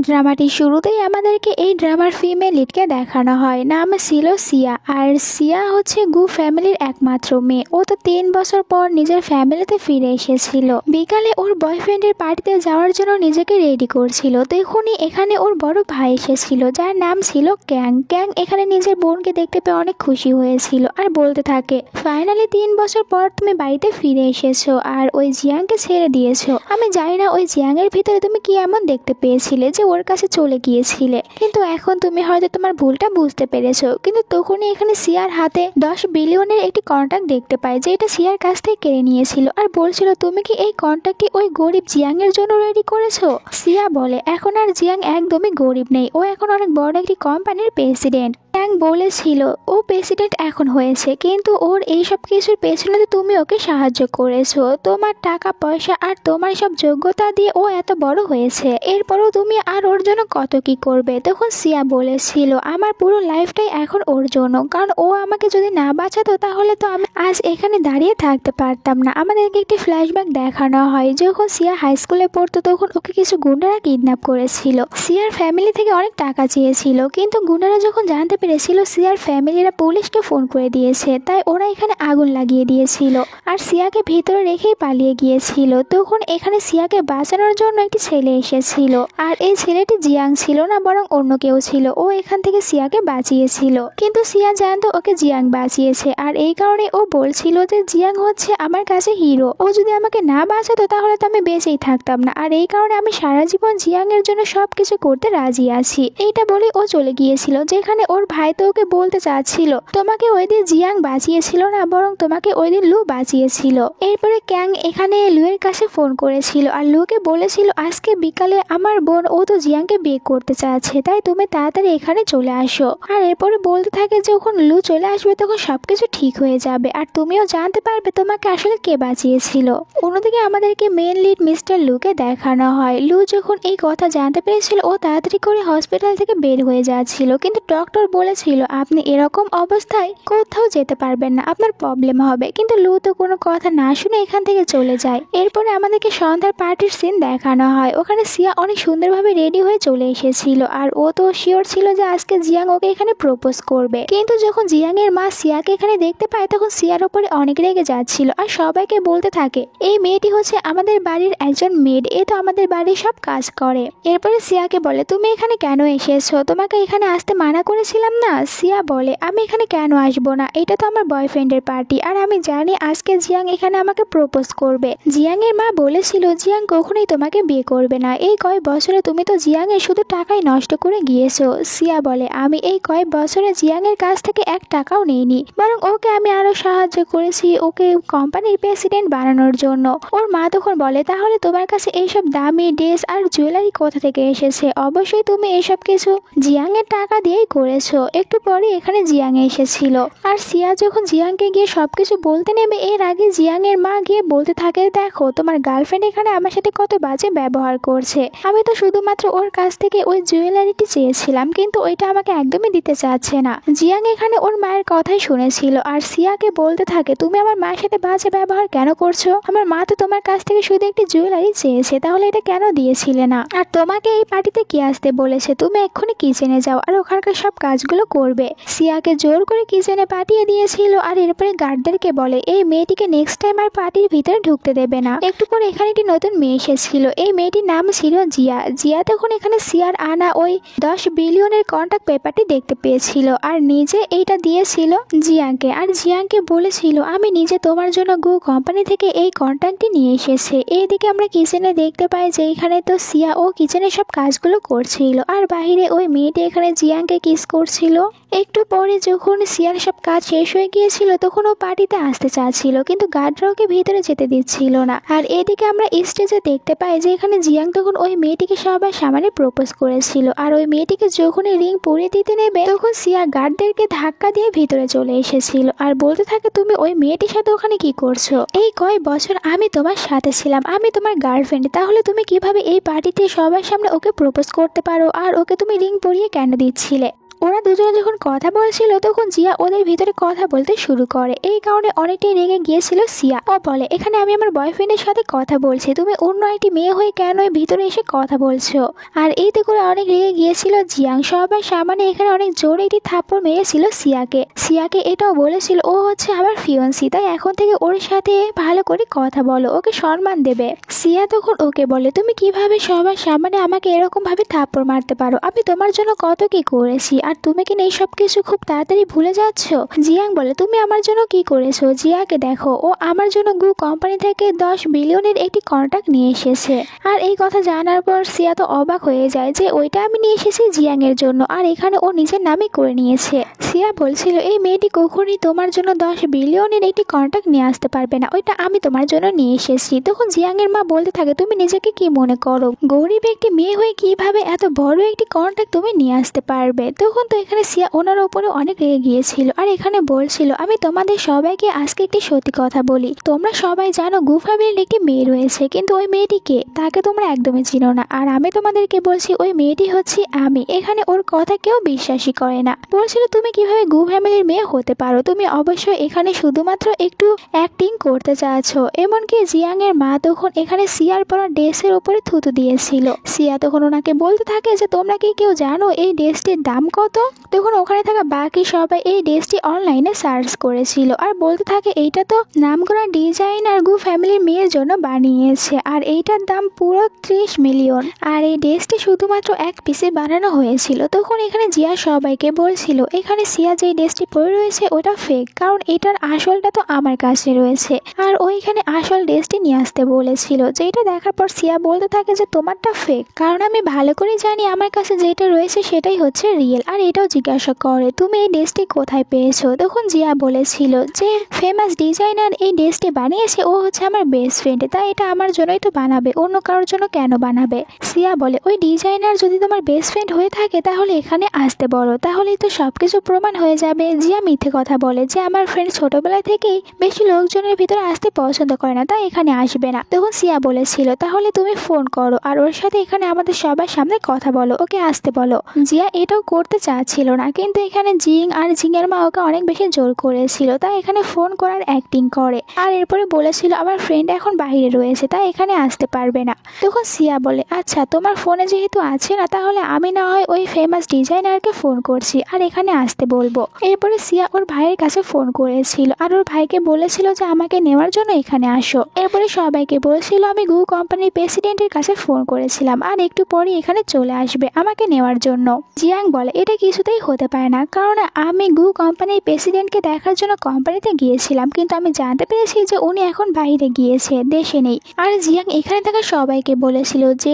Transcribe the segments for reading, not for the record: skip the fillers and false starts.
ড্রামাটির শুরুতেই আমাদেরকে এই ড্রামার ফিমেল লিডকে দেখানো হয়। নাম ছিল সিয়া। আর সিয়া হচ্ছে গু ফ্যামিলির একমাত্র মেয়ে। ও তো 3 বছর পর নিজের ফ্যামিলিতে ফিরে এসেছিল। বিকালে ওর বয়ফ্রেন্ডের পার্টিতে যাওয়ার জন্য নিজেকে রেডি করছিল। তখনই এখানে ওর বড় ভাই এসেছিল, যার নাম ছিল ক্যাং। ক্যাং এখানে নিজের বোনকে দেখতে পেয়ে অনেক খুশি হয়েছিল আর বলতে থাকে, ফাইনালি 3 বছর পর তুমি বাড়িতে ফিরে এসেছো আর ওই জিয়াংকে ছেড়ে দিয়েছো। আমি জানি না ওই জিয়াং এর ভিতরে তুমি কি এমন দেখতে পেয়েছিলে যে ওর কাছে চলে গিয়েছিলে, কিন্তু এখন তুমি হয়তো তোমার ভুলটা বুঝতে পেরেছো। কিন্তু তখনই এখানে সিয়ার হাতে 10 বিলিয়নের একটি কন্ট্রাক্ট দেখতে পায়, যে এটা সিয়ার কাছ থেকে কেড়ে নিয়েছিল আর বলছিল, তুমি কি এই কন্ট্রাক্টটি ওই গরিব জিয়াং এর জন্য রেডি করেছো? সিয়া বলে, এখন আর জিয়াং একদমই গরিব নেই, ও এখন অনেক বড় একটি কোম্পানির প্রেসিডেন্ট। ক্যাং বলেছিল ও প্রেসিডেন্ট এখন হয়েছে, কিন্তু ওর এইসব কিছুর পেছনে তো তুমি ওকে সাহায্য করেছো। তোমার টাকা পয়সা আর তোমার সব যোগ্যতা দিয়ে ও এত বড় হয়েছে, এরপরও তুমি আর ওর জন্য কত কি করবে। তখন সিয়া বলেছিল, আমার পুরো লাইফটাই এখন ওর জন্য, কারণ ও আমাকে যদি না বাঁচাতো তাহলে তো আমি আজ এখানে দাঁড়িয়ে থাকতে পারতাম না। আমাদেরকে একটি ফ্ল্যাশব্যাক দেখানো হয়, যখন সিয়া হাই স্কুলে পড়তো তখন ওকে কিছু গুন্ডারা কিডন্যাপ করেছিল। সিয়ার ফ্যামিলি থেকে অনেক টাকা চেয়েছিল, কিন্তু গুন্ডারা যখন জানতে পেরেছিল সিয়ার ফ্যামিলিরা পুলিশকে ফোন করে দিয়েছে, তাই ওরা এখানে আগুন লাগিয়ে দিয়েছিল আর সিয়াকে ভিতরে রেখেই পালিয়ে গিয়েছিল। তখন এখানে সিয়াকে বাঁচানোর জন্য একটি ছেলে এসেছিল, আর এই ছেলেটি জিয়াং ছিল না, বরং অন্য কেউ ছিল। ও এখান থেকে সিয়াকে বাঁচিয়েছিল, কিন্তু সিয়া জানতো ওকে জিয়াং বাঁচিয়েছে, আর এই কারণে ও বলছিল যে জিয়াং হচ্ছে আমার কাছে হিরো। ও যদি আমাকে না বাঁচাতো তাহলে তো আমি বেঁচেই থাকতাম না, আর এই কারণে আমি সারা জীবন জিয়াং এর জন্য সবকিছু করতে রাজি আছি। এইটা বলে ও চলে গিয়েছিল, যেখানে ওর ভাই তো ওকে বলতে চাচ্ছিল, তোমাকে ওই দিন জিয়াং বাঁচিয়েছিল না, বরং তোমাকে ওই দিন লু বাঁচিয়েছিল। এরপরে ক্যাং এখানে লুয়ের কাছে ফোন করেছিল আর লুকে বলেছিল, আজকে বিকালে আমার বোন ও তো জিয়াংকে বিয়ে করতে চাচ্ছে, তাই তুমি তাড়াতাড়ি এখানে চলে আসো। আর এরপরে বলতে থাকে যখন লু চলে আসবে তখন সবকিছু ঠিক হয়ে যাবে আর তুমিও জানতে পারবে তোমাকে আসলে কে বাঁচিয়েছিল। অন্যদিকে আমাদেরকে মেন লিড মিস্টার লুকে দেখানো হয়। লু যখন এই কথা জানতে পেরেছিল ও তাড়াতাড়ি করে হসপিটাল থেকে বের হয়ে যাচ্ছিল, কিন্তু ডক্টর বলেছিল আপনি এরকম অবস্থায় কোথাও যেতে পারবেন না, আপনার প্রবলেম হবে। কিন্তু লু তো কোনো কথা না শুনে এখান থেকে চলে যায়। এরপরে আমাদেরকে সন্ধ্যার পার্টির সিন দেখানো হয়। ওখানে সিয়া অনেক সুন্দরভাবে রেডি হয়ে চলে এসেছিল, আর ও তো শিওর ছিল যে আজকে জিয়াং ওকে এখানে প্রপোজ করবে। কিন্তু যখন জিয়াং এর মা সিয়াকে এখানে দেখতে পায় তখন সিয়ার উপরে অনেক রেগে যাচ্ছিল আর সবাইকে বলতে থাকে, এই মেয়েটি হচ্ছে আমাদের বাড়ির একজন মেড, এ তো আমাদের বাড়ির সব কাজ করে। এরপরে সিয়াকে বলে, তুমি এখানে কেন এসেছো? তোমাকে এখানে আসতে মানা করেছিলাম না? সিয়া বলে, আমি এখানে কেন আসবো না, এটা তো আমার বয়ফ্রেন্ডের পার্টি, আর আমি জানি আজকে জিয়াং এখানে আমাকে প্রপোজ করবে। জিয়াং এর মা বলেছিল জিয়াং কখনোই তোমাকে বিয়ে করবে না, এই কয়েক বছরে তুমি তো জিয়াং এর শুধু টাকাই নষ্ট করে গিয়েছো। সিয়া বলে, আমি এই কয়েক বছরে জিয়াং এর কাছ থেকে 1 টাকাও নেইনি, বরং ওকে আমি আরো সাহায্য করেছি ওকে কোম্পানির প্রেসিডেন্ট বানানোর জন্য। ওর মা তখন বলে, তাহলে তোমার কাছে এইসব দামি ড্রেস আর জুয়েলারি কোথা থেকে এসেছে? অবশ্যই তুমি এইসব কিছু জিয়াং এর টাকা দিয়েই করেছো। একটু পরে এখানে জিয়াং এসেছিল, আর সিয়া যখন জিয়াংকে গিয়ে সবকিছু বলতে নেবে এর আগে জিয়াং এর মা গিয়ে বলতে থাকে, দেখো তোমার গার্লফ্রেন্ড এখানে আমার সাথে কত বাজে ব্যবহার করছে, আমি তো শুধুমাত্র ওর কাছ থেকে ওই জুয়েলারিটি চেয়েছিলাম, কিন্তু ওইটা আমাকে একদমই দিতে চাচ্ছে না। জিয়াং এখানে ওর মায়ের কথাই শুনেছিল আর সিয়াকে বলতে থাকে, তুমি আমার মায়ের সাথে বাজে ব্যবহার কেন করছো? আমার মা তো তোমার কাছ থেকে শুধু একটি জুয়েলারি চেয়েছে, তাহলে এটা কেন দিয়েছিলে না? আর তোমাকে এই পার্টিতে কে আসতে বলেছে? তুমি এক্ষুনি কিচেনে যাও আর ওখানকার সব কাজগুলো করবে। সিয়াকে জোর করে কিচেনে পাঠিয়ে দিয়েছিল, আর এরপরে গার্ডদেরকে বলে এই মেয়েটিকে নেক্সট টাইম আর পার্টির ভিতরে ঢুকতে দেবে না। একটু পর এখানে একটি নতুন মেয়ে এসেছিল, এই মেয়েটির নাম ছিল জিয়া। জিয়া তখন এখানে সিয়ার আনা ওই 10 বিলিয়নের কন্ট্রাক্ট পেপারটি দেখতে পেয়েছিল আর নিজে এইটা দিয়েছিল জিয়াংকে, আর জিয়াংকে বলেছিল আমি নিজে তোমার জন্য গু কোম্পানি থেকে এই কন্ট্রাক্টটি নিয়ে এসেছে। এইদিকে আমরা কিচেনে দেখতে পাই যে এখানে তো সিয়া ও কিচেনে সব কাজগুলো করছিল, আর বাহিরে ওই মেয়েটি এখানে জিয়াংকে কিস করছিল। একটু পরে যখন সিয়ার সব কাজ শেষ হয়ে গিয়েছিল তখন ও পার্টিতে আসতে চাচ্ছিল, কিন্তু গার্ডরা ওকে ভিতরে যেতে দিচ্ছিল না। আর এদিকে আমরা স্টেজে দেখতে পাই যে এখানে জিয়াং তখন ওই মেয়েটিকে সবার সামনে প্রপোজ করেছিল, আর ওই মেয়েটিকে যখনই রিং পরিয়ে দিতে নেবে তখন সিয়া গার্ডদেরকে ধাক্কা দিয়ে ভিতরে চলে এসেছিল আর বলতে থাকে, তুমি ওই মেয়েটির সাথে ওখানে কি করছো? এই কয়েক বছর আমি তোমার সাথে ছিলাম, আমি তোমার গার্লফ্রেন্ড, তাহলে তুমি কিভাবে এই পার্টিতে সবার সামনে ওকে প্রপোজ করতে পারো? আর ওকে তুমি রিং পরিয়ে কেন দিচ্ছিলে? ওরা দুজনে যখন কথা বলছিল তখন জিয়া ওদের ভিতরে কথা বলতে শুরু করে। এই কারণে অনেকটাই রেগে গিয়েছিল সিয়া। ও বলে, এখানে আমি আমার বয়ফ্রেন্ডের সাথে কথা বলছি, তুমি অন্য একটি মেয়ে হয়ে কেন এর ভিতরে এসে কথা বলছো? আর এইতে করে অনেক রেগে গিয়েছিল জিয়াং। সবার সামনে এখানে অনেক জোরে একটি থাপ্পড় মেরেছিল সিয়াকে এটাও বলেছিল ও হচ্ছে আমার ফিয়ন্সি, তাই এখন থেকে ওর সাথে ভালো করে কথা বলো, ওকে সম্মান দেবে। সিয়া তখন ওকে বলে, তুমি কিভাবে সবার সামনে আমাকে এরকম ভাবে থাপ্পড় মারতে পারো? আমি তোমার জন্য কত কি করেছি, আর তুমি কি এই সব কিছু খুব তাড়াতাড়ি ভুলে যাচ্ছ? জিয়াং বলে, তুমি আমার জন্য কি করেছো? জিয়াকে দেখো, ও আমার জন্য গু কোম্পানি থেকে 10 বিলিয়নের একটি কন্ট্রাক্ট নিয়ে এসেছে। আর এই কথা জানার পর সিয়া তো অবাক হয়ে যায় যে ওইটা আমি নিয়ে এসেছি জিয়াং এর জন্য, আর এখানে ও নিজের নামে করে নিয়েছে। সিয়া বলছিল, এই মেয়েটি কখনই তোমার জন্য 10 বিলিয়নের একটি কন্ট্রাক্ট নিয়ে আসতে পারবে না, ওইটা আমি তোমার জন্য নিয়ে এসেছি। তখন জিয়াং এর মা বলতে থাকে, তুমি নিজেকে কি মনে করো? গরিব একটি মেয়ে হয়ে কিভাবে এত বড় একটি কন্ট্রাক্ট তুমি নিয়ে আসতে পারবে? তখন তো এখানে সিয়া ওনার উপরে অনেক রেগে গিয়েছিল, আর এখানে বলছিল, আমি তোমাদের সবাইকে আজকে একটি সত্যি কথা বলি, তোমরা সবাই জানো গু ফ্যামিলির একটি মেয়ে রয়েছে, কিন্তু ওই মেয়েটিকে তাকে তোমরা একদমই চিনো না, আর আমি তোমাদেরকে বলছি ওই মেয়েটি হচ্ছে আমি। এখানে ওর কথা কেউ বিশ্বাসই করে না। বলছিল, তুমি কিভাবে গু ফ্যামিলির মেয়ে হতে পারো? তুমি অবশ্যই এখানে শুধুমাত্র একটু অ্যাক্টিং করতে চাচ্ছো। এমনকি জিয়াং এর মা তখন এখানে সিয়ার পরা ড্রেসের উপরে থুতু দিয়েছিল। সিয়া তখন ওনাকে বলতে থাকে যে তোমরা কি কেউ জানো এই ড্রেসটির দাম কত? তখন ওখানে থাকা বাকি সবাই এই ড্রেসটি অনলাইনে সার্চ করেছিল, আর বলতে থাকে এইটা তো নামকরা ডিজাইনার গু ফ্যামিলির মেয়ের জন্য বানিয়েছে, আর এইটার দাম পুরো 30 মিলিয়ন, আর এই ড্রেসটি শুধুমাত্র এক পিসে বানানো হয়েছিল। তখন এখানে জিয়া সবাইকে বলছিল, এখানে সিয়া যে ড্রেসটি পরে রয়েছে ওটা ফেক, কারণ এটার আসলটা তো আমার কাছে রয়েছে, আর ওইখানে আসল ড্রেসটি নিয়ে আসতে বলেছিল। যেটা দেখার পর সিয়া বলতে থাকে যে তোমারটা ফেক, কারণ আমি ভালো করে জানি আমার কাছে যেটা রয়েছে সেটাই হচ্ছে রিয়েল। আর এটাও জিজ্ঞাসা করে, তুমি এই ড্রেসটি কোথায় পেয়েছো? তখন জিয়া বলেছিল যে ফেমাস ডিজাইনার এই ড্রেসটি বানিয়েছে, ও হচ্ছে আমার বেস্ট ফ্রেন্ড, তাই এটা আমার জন্যই তো বানাবে, অন্য কারোর জন্য কেন বানাবে? সিয়া বলে, ওই ডিজাইনার যদি তোমার বেস্ট ফ্রেন্ড হয়ে থাকে তাহলে এখানে আসতে বলো, তাহলেই তো সবকিছু প্রমাণ হয়ে যাবে। জিয়া মিথ্যে কথা বলে যে আমার ফ্রেন্ড ছোটবেলা থেকেই বেশি লোকজনের ভিতরে আসতে পছন্দ করে না, তাই এখানে আসবে না। তখন সিয়া বলেছিল, তাহলে তুমি ফোন করো আর ওর সাথে এখানে আমাদের সবার সামনে কথা বলো, ওকে আসতে বলো। জিয়া এটাও করতে চাচ্ছিল না, কিন্তু এখানে জিং আর জিংয়ের মা ওকে অনেক বেশি জোর করেছিল, তাই এখানে ফোন করার অ্যাক্টিং করে, আর এরপরে বলেছিল আমার ফ্রেন্ড এখন বাইরে রয়েছে তাই এখানে আসতে পারবে না। তখন সিয়া বলে, আচ্ছা তোমার ফোনে যেহেতু আছে না, তাহলে আমি না হয় ওই ফেমাস ডিজাইনারকে ফোন করছি আর এখানে আসতে বলবো। এরপরে সিয়া ওর ভাইয়ের কাছে ফোন করেছিল, আর ওর ভাইকে বলেছিল যে আমাকে নেওয়ার জন্য এখানে আসো। এরপরে সবাইকে বলেছিল, আমি গু কোম্পানির প্রেসিডেন্টের কাছে ফোন করেছিলাম, আর একটু পরে এখানে চলে আসবে আমাকে নেওয়ার জন্য। জিয়াং বলে, এটা কিছুতেই হতে পারে না, কারণ আমি গু কোম্পানির প্রেসিডেন্টকে দেখার জন্য কোম্পানিতে গিয়েছিলাম, কিন্তু আমি জানতে পেরেছি যে উনি এখন বাইরে গিয়েছে, দেশে নেই। আর জিয়াং এখানে থাকা সবাইকে বলেছিল যে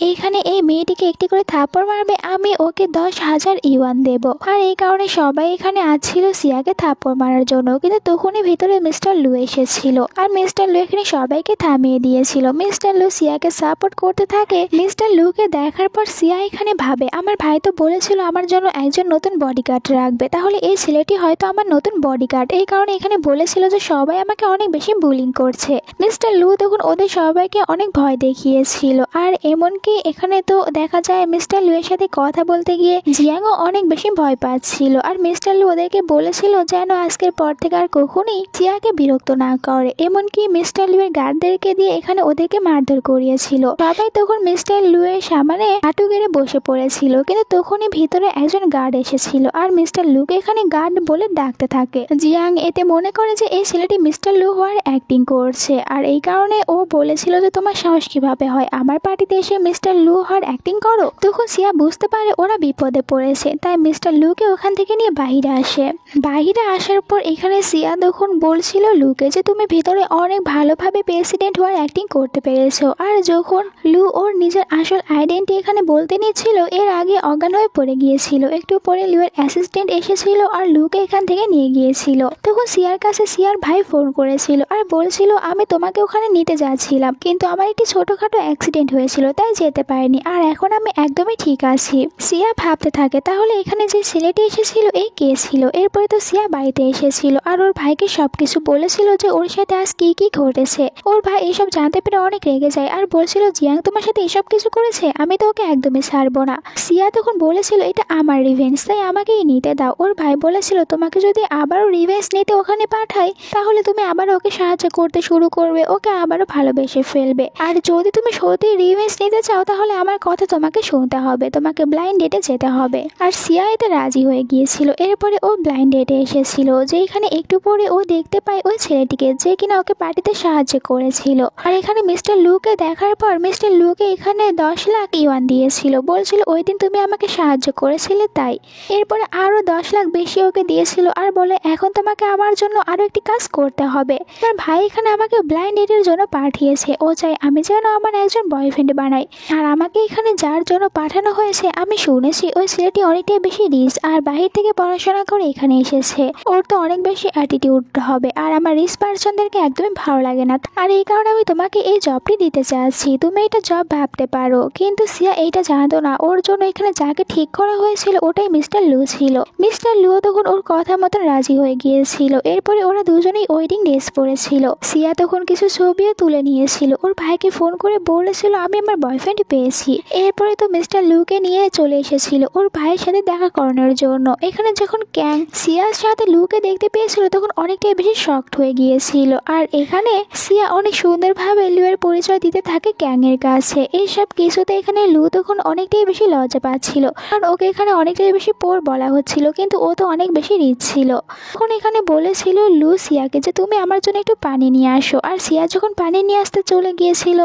এইখানে এই মেয়েটিকে একটি করে থাপ্পড় মারবে, আমি ওকে 10,000 ইউয়ান দেব। আর এই কারণে সবাই এখানে আসছিল সিয়াকে থাপ্পড় মারার জন্য, কিন্তু তখনই ভিতরে মিস্টার লু এসেছিল, আর মিস্টার লু এখানে সবাইকে থামিয়ে দিয়েছিল। মিস্টার লু সিয়াকে সাপোর্ট করতে থাকে। মিস্টার লুকে দেখার পর সিয়া এখানে ভাবে, আমার ভাই তো বলেছিল আমার জন্য একজন নতুন বডিগার্ড রাখবে, তাহলে এই ছেলেটি হয়তো আমার নতুন বডিগার্ড। এই কারণে এখানে বলেছিল যে সবাই আমাকে অনেক বেশি বুলিং করছে। মিস্টার লু তখন ওদের সবাইকে অনেক ভয় দেখিয়েছিল, আর এমনকি এখানে তো দেখা যায় মিস্টার লু এর সাথে কথা বলতে গিয়ে জিয়াংও অনেক বেশি ভয় পাচ্ছিল, আর মিস্টার লু ওদেরকে বলেছিল যেন আজকের পর থেকে আর কখনোই জিয়াকে বিরক্ত না করে। এমনকি মিস্টার লু এর গার্ডদেরকে দিয়ে এখানে ওদেরকে মারধর করিয়েছিল। সবাই তখন মিস্টার লু এর সামনে হাঁটু গেড়ে বসে পড়েছিল, কিন্তু তখনই ভিতরে একজন গার্ড এসেছিল, আর মিস্টার লুকে এখানে গার্ড বলে ডাকতে থাকে। জিয়াং এতে মনে করে যে এই ছেলেটি মিস্টার লু হওয়ার অ্যাক্টিং করছে, আর এই কারণে ও বলেছিল যে তোমার সাহস কিভাবে হয় আমার পার্টিতে এসে মিস্টার লু হওয়ার অ্যাক্টিং করো। তখন সিয়া বুঝতে পারে ওরা বিপদে পড়েছে, তাই মিস্টার লুকে ওখান থেকে নিয়ে বাহিরে আসে। বাহিরে আসার পর এখানে সিয়া তখন বলছিল লুকে যে তুমি ভিতরে অনেক ভালোভাবে প্রেসিডেন্ট হওয়ার অ্যাক্টিং করতে পেরেছো। আর যখন লু ওর নিজের আসল আইডেন্টি এখানে বলতে নিচ্ছিল, এর আগে অজ্ঞান হয়ে পড়ে গিয়েছিল। একটু পরে লুয়ের অ্যাসিস্ট্যান্ট এসেছিল আর লুকে এখান থেকে নিয়ে গিয়েছিল। তখন সিয়ার কাছে সিয়ার ভাই ফোন করেছিল আর বলছিল, আমি তোমাকে ওখানে নিতে যাচ্ছিলাম, কিন্তু আমার একটি ছোটখাটো অ্যাক্সিডেন্ট হয়েছিল তাই যেতে পারিনি, আর এখন আমি একদম একদমই ঠিক আছি। সিয়া ভাবতে থাকে তাহলে এখানে যে ছেলেটি এসেছিল এই কে ছিল। এরপরে তো সিয়া বাড়িতে এসেছিল আর ওর ভাইকে সবকিছু বলেছিল যে ওর সাথে আজ কি কি ঘটেছে। ওর ভাই এসব জানতে পেরে অনেক রেগে যায় আর বলছিল জিয়াং তোমার সাথে এসব কিছু করেছে, আমি তো ওকে একদমই ছাড়বো না। সিয়া তখন বলেছিল এটা আমার রিভেঞ্জ, তাই আমাকেই নিতে দাও। ওর ভাই বলেছিল তোমাকে যদি আবারও রিভেঞ্জ নিতে ওখানে পাঠাই তাহলে তুমি আবার ওকে সাহায্য করতে শুরু করবে, ওকে আবারও ভালোবেসে ফেলবে। আর যদি তুমি সত্যি রিভেঞ্জ নিতে চাও তাহলে আমার কথা তোমাকে শুনতে হবে, তোমাকে ব্লাইন্ড ডেটে যেতে হবে। আর সিয়া এতে রাজি হয়ে গিয়েছিল। এরপরে ও ব্লাইন্ড ডেটে এসেছিল, যেখানে একটু পরে ও দেখতে পায় ওই ছেলেটিকে যে কিনা ওকে পার্টিতে সাহায্য করেছিল। আর এখানে মিস্টার লুকে দেখার পর মিস্টার লুকে এখানে 10 লাখ ইউয়ান দিয়েছিল, বলছিল ওই দিন তুমি আমাকে সাহায্য করেছিলে তাই। এরপরে আরো 10 লাখ বেশি ওকে দিয়েছিল আর বলে এখন তোমাকে আমার জন্য আরো একটি কাজ করতে হবে। তার ভাই এখানে আমাকে ব্লাইন্ড ডেটের জন্য পাঠিয়েছে, ও চাই আমি যেন আমার একজন বয়ফ্রেন্ড বানাই। আর আমাকে এখানে যার জন্য পাঠানো হয়েছে আমি শুনেছি ওই ছেলেটি অনেকটাই বেশি রিচ আর বাহির থেকে পড়াশোনা করে এখানে এসেছে, ওর তো অনেক বেশি অ্যাটিটিউড হবে আর আমার রিচ পার্সনদেরকে একদমই ভালো লাগে না। আর এই কারণে আমি তোমাকে এই জবটি দিতে চাচ্ছি, তুমি এটা জব ভাবতে পারো। কিন্তু সিয়া এইটা জানতো না ওর জন্য এখানে যাকে ঠিক করা হয়েছিল ওটাই মিস্টার লু ছিল। মিস্টার লু তখন ওর কথা মতন রাজি হয়ে গিয়েছিল। এরপরে ওরা দুজনেই ওয়েডিং ড্রেস পরেছিল। সিয়া তখন কিছু ছবিও তুলে নিয়েছিল, ওর ভাইকে ফোন করে বলেছিল আমি আমার বয়ফ্রেন্ড পেয়েছি। এরপরে তো মিস্টার লুকে নিয়ে চলে এসেছিল ওর ভাইয়ের সাথে দেখা করানোর জন্য। এখানে যখন ক্যাং সিয়ার সাথে লুকে দেখতে পেয়েছিল তখন অনেকটাই বেশি শকড হয়ে গিয়েছিল। আর এখানে সিয়া অনেক সুন্দরভাবে লুয়ের পরিচয় দিতে থাকে ক্যাং এর কাছে। এইসব কিছুতে এখানে লু তখন অনেকটাই বেশি লজ্জা পাচ্ছিল, কারণ ওকে এখানে অনেকটাই বেশি পোর বলা হচ্ছিল, কিন্তু ও তো অনেক বেশি রিচ ছিল। তখন এখানে বলেছিল লু সিয়াকে যে তুমি আমার জন্য একটু পানি নিয়ে আসো। আর সিয়া যখন পানি নিয়ে আসতে চলে গিয়েছিল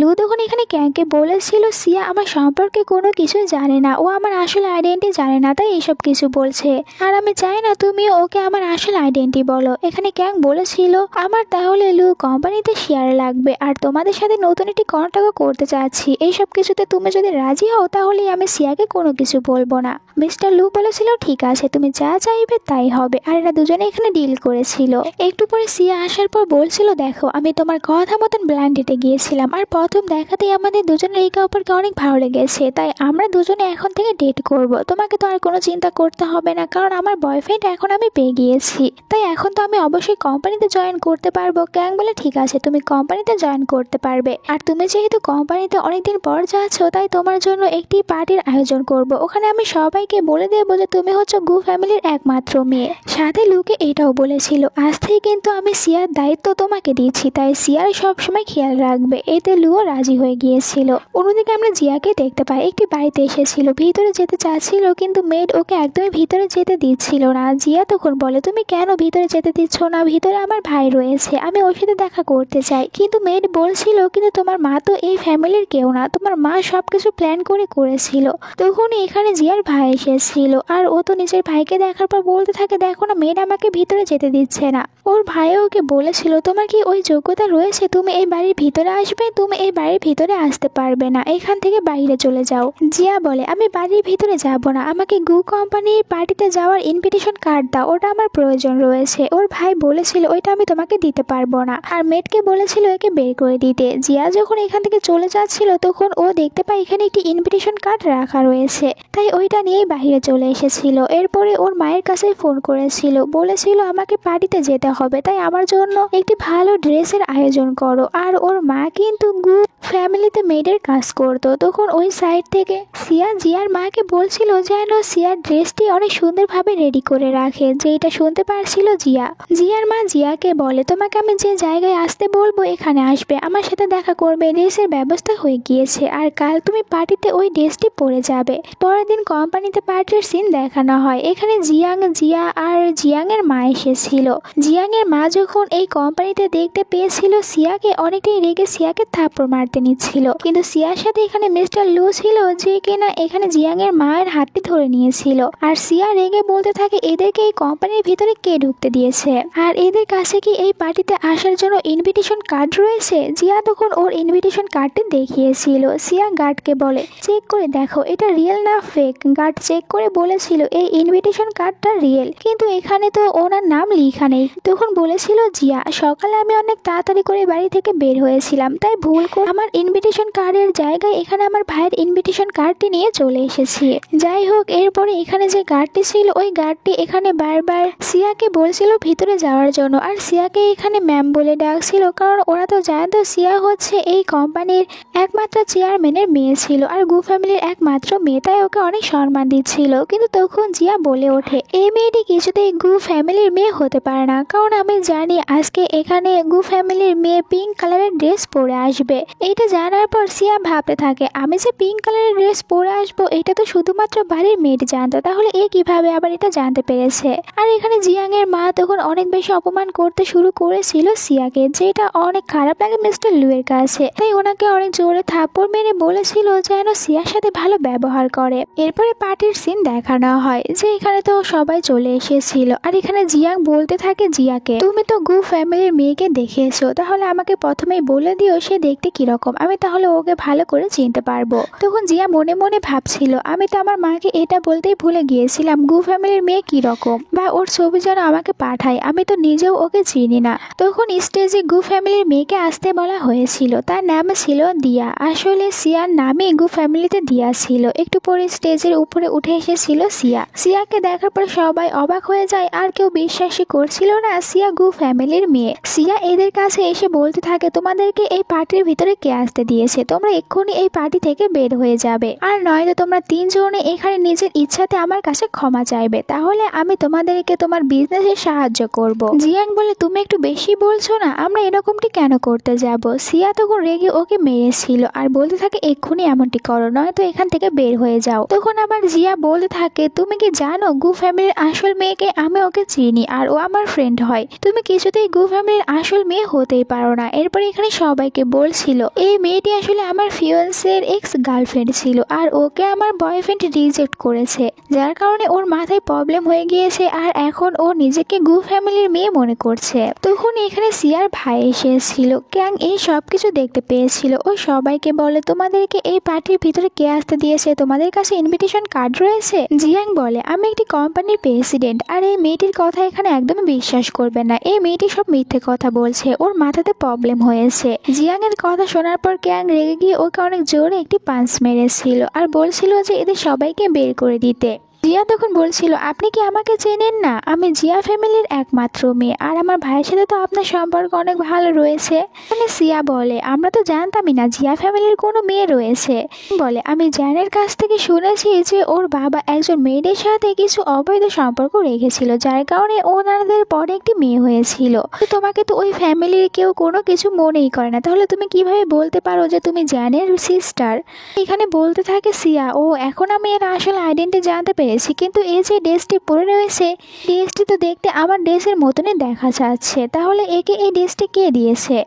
লু তখন এখানে ক্যাংকে বলেছিল সিয়া আমার সম্পর্কে কোনো কিছু জানে না, ও আমার আসল আইডেন্টি জানে না, তাই এইসব কিছু বলছে। আর আমি চাই না তুমিও ওকে আমার আসল আইডেন্টি বলো। এখানে ক্যাং বলেছিল আমার তাহলে লু কোম্পানিতে শেয়ার লাগবে আর তোমাদের সাথে নতুন একটি কন্ট্রাক্ট করতে চাচ্ছি। এইসব কিছুতে তুমি যদি রাজি হও তাহলে আমি সিয়াকে কোনো কিছু বলবো না। মিস্টার লু বলেছিল ঠিক আছে তুমি যা চাইবে তাই হবে। আর এরা দুজনে এখানে ডিল করেছিল। একটু পরে সিয়া আসার পর বলছিল দেখো আমি তোমার কথা মতন ব্লাইন্ড ডেটে গিয়েছিলাম আর প্রথম দেখাতেই আমাদের দুজনের একে অপরকে অনেক ভালো লেগেছে, তাই আমরা দুজনে এখন থেকে ডেট করব। তোমাকে তো আর কোনো চিন্তা করতে হবে না, কারণ আমার বয়ফ্রেন্ড এখন আমি পেয়ে গিয়েছি, তাই এখন তো আমি অবশ্যই কোম্পানিতে জয়েন করতে পারবো। ক্যাং বলে ঠিক আছে তুমি কোম্পানিতে জয়েন করতে পারবে। আর তুমি যেহেতু কোম্পানিতে অনেকদিন পর যাচ্ছ তাই তোমার জন্য একটি পার্টির আয়োজন করব, ওখানে আমি সবাইকে বলে দেবো যে তুমি হচ্ছে গু ফ্যামিলির একমাত্র মেয়ে। সাথে লুকে এটাও বলেছিল আজ থেকে কিন্তু আমি সিয়ার দায়িত্ব তোমাকে দিচ্ছি, তাই সিয়ার সবসময় খেয়াল রাখবে। এতে লুও রাজি হয়ে গিয়েছিল। অন্যদিকে আমরা জিয়াকে দেখতে পাই একটি বাড়িতে এসেছিল, ভিতরে যেতে চাচ্ছিল কিন্তু মেড ওকে একদমই ভিতরে যেতে দিচ্ছিল না। জিয়া তখন বলে তুমি কেন ভিতরে যেতে দিচ্ছ না, ভিতরে আমার ভাই রয়েছে, আমি ওর সাথে দেখা করতে চাই। কিন্তু মেড বলছিল কিন্তু তোমার মা তো এই ফ্যামিলির কেউ না, তোমার মা সবকিছু প্ল্যান করে করেছিল। তখন এখানে জিয়ার ভাই এসেছিল আর ও তো নিজের ভাইকে দেখার পর বলতে থাকে দেখো না মেড আমাকে ভিতরে যেতে দিচ্ছে না। ওর ভাইও ওকে বলেছিল তোমার কি ওই যোগ্যতা রয়েছে তুমি এই বাড়ির ভিতরে আসবে, তুমি এই বাড়ির ভিতরে আসতে পারবে না, এখান থেকে বাইরে চলে যাও। জিয়া বলে আমি বাড়ির ভিতরে যাব না, আমাকে গু কোম্পানির পার্টিতে যাওয়ার ইনভিটেশন কার্ড দাও, ওটা আমার প্রয়োজন রয়েছে। ওর ভাই বলেছিল ওইটা আমি তোমাকে দিতে পারবো না, আর মেডকে বলেছিল একে বের করে দিতে। জিয়া যখন এখান থেকে চলে যাচ্ছিল তখন ও দেখতে পায় এখানে একটি ইনভিটেশন কার্ড রাখা রয়েছে, তাই ওইটা নিয়েই বাইরে চলে এসেছিল। এরপরে ওর মায়ের কাছে ফোন করেছিল, বলেছিল আমাকে পার্টিতে যেতে হবে, তাই আমার জন্য একটি ভালো ড্রেসের আয়োজন করো। আর ওর মা কিন্তু গু ফ্যামিলিতে মেয়েদের কাজ করতো। তখন ওই সাইড থেকে সিয়া জিয়ার মাকে বলছিল যেন সিয়ার ড্রেসটি অনেক সুন্দরভাবে রেডি করে রাখে, যেটা শুনতে পারছিল জিয়া। জিয়ার মা জিয়াকে বলে তোমাকে আমি যে জায়গায় আসতে বলবো এখানে আসবে, আমার সাথে দেখা করবে, ড্রেসের ব্যবস্থা হয়ে গিয়েছে, আর কাল তুমি পার্টিতে ওই ড্রেসটি পরে যাবে। পরের দিন কোম্পানিতে পার্টির সিন দেখানো হয়। এখানে জিয়া আর জিয়াং এর মা এসেছিল। জিয়াং এর মা যখন এই কোম্পানিতে দেখতে পেয়েছিল সিয়াকে অনেকটাই রেগে সিয়াকে থাপ্পড় মারতে নিচ্ছিল, কিন্তু সিয়ার সাথে এখানে মিস্টার লু ছিল যে কিনা এখানে জিয়াং এর মায়ের হাতটি ধরে নিয়েছিল। আর সিয়া রেগে বলতে থাকে এদেরকে এই কোম্পানির ভিতরে কে ঢুকতে দিয়েছে, আর এদের কাছে কি এই পার্টিতে আসার জন্য ইনভিটেশন কার্ড রয়েছে। জিয়া তখন ওর ইনভিটেশন কার্ডটি দেখিয়েছিল। সিয়া গার্ডকে বলে চেক করে দেখো এটা রিয়েল না ফেক। গার্ড চেক করে বলেছিল এই ইনভিটেশন কার্ডটা রিয়েল, কিন্তু এখানে তো ওনার নাম লেখা নেই। তখন বলেছিল জিয়া সকালে আমি অনেক তাড়াতাড়ি করে বাড়ি থেকে বের হয়েছিলাম, তাই ভুল ভুল করে আমার ইনভিটেশন কার্ডের জায়গায় এখানে আমার ভাইয়ের ইনভিটেশন কার্ডটি নিয়ে চলে এসেছি। যাই হোক, এরপরে এখানে যে গার্ডটি ছিল ওই গার্ডটি এখানে বারবার সিয়াকে বলছিল ভিতরে যাওয়ার জন্য, আর সিয়াকে এখানে ম্যাম বলে ডাকছিল, কারণ ওরা তো জানতো সিয়া হচ্ছে এই কোম্পানির একমাত্র চেয়ারম্যানের মেয়ে ছিল আর গু ফ্যামিলির একমাত্র মেয়ে, তাই ওকে অনেক সম্মান দিচ্ছিল। কিন্তু তখন জিয়া বলে ওঠে এই মেয়েটি কিছুতেই গু ফ্যামিলির মেয়ে হতে পারে না, কারণ আমি জানি আজকে এখানে গু ফ্যামিলির মেয়ে পিঙ্ক কালারের ড্রেস পরে আসবে। এইটা জানার পর সিয়া ভাবতে থাকে আমি যে পিঙ্ক কালারের ড্রেস পরে আসবো এটা তো শুধুমাত্র বাড়ির মেয়েটি জানতো, তাহলে এ কিভাবে আবার এটা জানতে পেরেছে। আর এখানে জিয়াং এর মা তখন অনেক বেশি অপমান করতে শুরু করেছিল সিয়াকে, যেটা অনেক খারাপ লাগে মিস্টার লুয়ের কাছে, তাই ওনাকে অনেক জোরে থাপ্পড় মেরে বলেছিল যেন সিয়ার সাথে ভালো ব্যবহার করে। এরপরে পার্টির সিন দেখানো হয় যে এখানে তো সবাই চলে এসেছিল, আর এখানে জিয়াং বলতে থাকে জিয়াকে তুমি তো গু ফ্যামিলির মেয়েকে দেখেছো, তাহলে আমাকে প্রথমেই বলে দিও সে দেখতে কিরকম, আমি তাহলে ওকে ভালো করে চিনতে পারবো। তখন জিয়া মনে মনে ভাবছিল আমি তো আমার মাকে এটা বলতেই ভুলে গিয়েছিলাম গু ফ্যামিলির মেয়ে কিরকম, বা ওর ছবি যেন আমাকে পাঠায়, আমি তো নিজেও ওকে চিনি না। তখন স্টেজে গু ফ্যামিলির মেয়েকে আসতে বলা হয়েছিল, তার নাম ছিল দিয়া। আসলে সিয়ার নামে গু ফ্যামিলিতে দিয়া ছিল। একটু পরে স্টেজের উপরে উঠে এসেছিল সিয়া। সিয়াকে দেখার পর সবাই অবাক হয়ে যায়, আর কেউ বিশ্বাসই করছিল না সিয়া গু ফ্যামিলির মেয়ে। সিয়া এদের কাছে এসে বলতে থাকে তোমাদেরকে এই পার্টির ভিতরে কে আসতে দিয়েছে, তোমরা এক্ষুনি এই পার্টি থেকে বের হয়ে যাবে, আর নয়তো তোমরা তিনজনে এখানে নিজের ইচ্ছাতে আমার কাছে ক্ষমা চাইবে, তাহলে আমি তোমাদেরকে তোমার বিজনেসে সাহায্য করব। জিয়াং বলে তুমি একটু বেশি বলছো না, আমরা এরকমটি কেন করতে যাব। সিয়া তখন রেগে ওকে মেরেছিল আর বলতে থাকে এক্ষুনি এমনটি করো, নয়তো এখান থেকে বের হয়ে যাও। তখন আবার জিয়া বলতে থাকে তুমি কি জানো গু ফ্যামিলির আসল মেয়েকে আমি ওকে চিনি আর ও আমার ফ্রেন্ড হয়, তুমি কিছুতেই গু ফ্যামিলির আসল মেয়ে হতেই পারো না। এরপরে এখানে সবাইকে বলছিল এই মেয়েটি আসলে আমার ফিয়ান্সের এক্স গার্লফ্রেন্ড ছিল আর ওকে আমার বয়ফ্রেন্ড রিজেক্ট করেছে, যার কারণে ওর মাথায় প্রবলেম হয়ে গিয়েছে আর এখন ও নিজেকে গু ফ্যামিলির মেয়ে মনে করছে। তখন এখানে সিয়ার ভাই এসেছিল, ক্যাং এই সবকিছু দেখতে পেয়েছিল। ও সবাইকে বলে তোমাদেরকে এই পার্টির ভিতরে কে আসতে দিয়েছে, তোমাদের কাছে ইনভিটেশন কার্ড রয়েছে। জিয়াং বলে আমি একটি কোম্পানির প্রেসিডেন্ট, আর এই মেয়েটির কথা এখানে একদমই বিশ্বাস করবে না, এই মেয়েটি সব মিথ্যে কথা বলছে, ওর মাথাতে প্রবলেম হয়েছে। জিয়াং এর কথা শোনার পর ক্যাং রেগে গিয়ে ওকে অনেক জোরে একটি পাঞ্চ মেরেছিল আর বলছিল যে এদের সবাইকে বের করে দিতে। জিয়া তখন বলছিল আপনি কি আমাকে চেনেন না, আমি জিয়া ফ্যামিলির একমাত্র মেয়ে, আর আমার ভাইয়ের সাথে তো আপনার সম্পর্ক অনেক ভালো রয়েছে। মানে সিয়া বলে আমরা তো জানতামই না জিয়া ফ্যামিলির কোনো মেয়ে রয়েছে। বলে আমি জ্যানের কাছ থেকে শুনেছি যে ওর বাবা একজন মেয়েদের সাথে কিছু অবৈধ সম্পর্ক রেখেছিল, যার কারণে ওনাদের পরে একটি মেয়ে হয়েছিল। তোমাকে তো ওই ফ্যামিলির কেউ কোনো কিছু মনেই করে না, তাহলে তুমি কিভাবে বলতে পারো যে তুমি জ্যানের সিস্টার। এখানে বলতে থাকে সিয়া ও এখন আমি এর আসল আইডেন্টি জানতে পেরেছি, কিন্তু এই যে ড্রেসটি পরে রয়েছে ড্রেসটি তো দেখতে আমার ড্রেসের মতনই দেখা যাচ্ছে, তাহলে একে এই ড্রেসটি কে দিয়েছে।